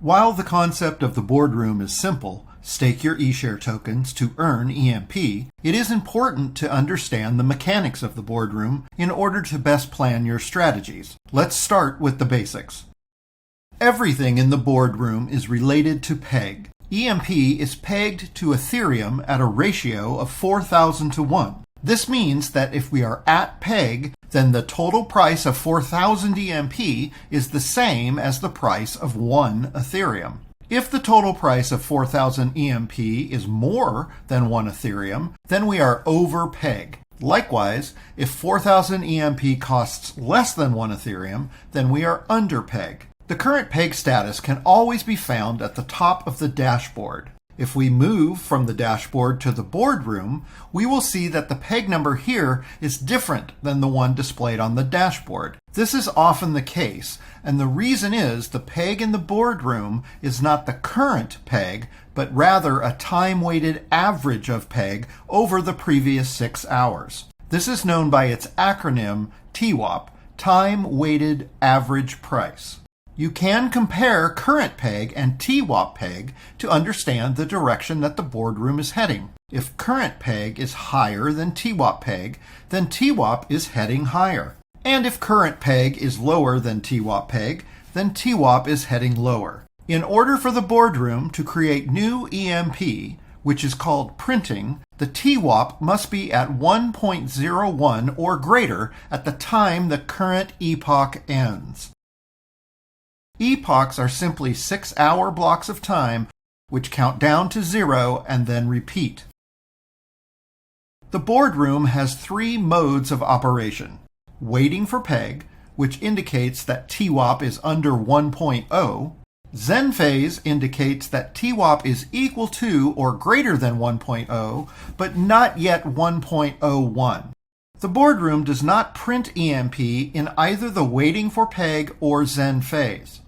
While the concept of the boardroom is simple, stake your eShare tokens to earn EMP, it is important to understand the mechanics of the boardroom in order to best plan your strategies. Let's start with the basics. Everything in the boardroom is related to peg. EMP is pegged to Ethereum at a ratio of 4,000 to 1. This means that if we are at peg, then the total price of 4,000 EMP is the same as the price of 1 Ethereum. If the total price of 4,000 EMP is more than 1 Ethereum, then we are over peg. Likewise, if 4,000 EMP costs less than 1 Ethereum, then we are under peg. The current peg status can always be found at the top of the dashboard. If we move from the dashboard to the boardroom, we will see that the peg number here is different than the one displayed on the dashboard. This is often the case, and the reason is the peg in the boardroom is not the current peg, but rather a time-weighted average of peg over the previous 6 hours. This is known by its acronym TWAP, Time-Weighted Average Price. You can compare current peg and TWAP peg to understand the direction that the boardroom is heading. If current peg is higher than TWAP peg, then TWAP is heading higher. And if current peg is lower than TWAP peg, then TWAP is heading lower. In order for the boardroom to create new EMP, which is called printing, the TWAP must be at 1.01 or greater at the time the current epoch ends. Epochs are simply 6-hour blocks of time which count down to 0 and then repeat. The boardroom has 3 modes of operation. Waiting for peg, which indicates that TWAP is under 1.0. Zen phase indicates that TWAP is equal to or greater than 1.0, but not yet 1.01. The boardroom does not print EMP in either the waiting for peg or Zen phase.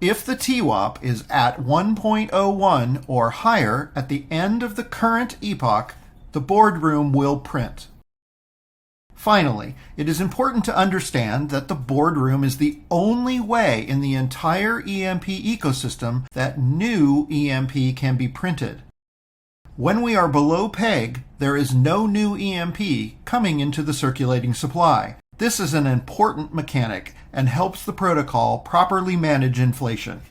If the TWAP is at 1.01 or higher at the end of the current epoch, the boardroom will print. Finally, it is important to understand that the boardroom is the only way in the entire EMP ecosystem that new EMP can be printed. When we are below peg, there is no new EMP coming into the circulating supply. This is an important mechanic and helps the protocol properly manage inflation.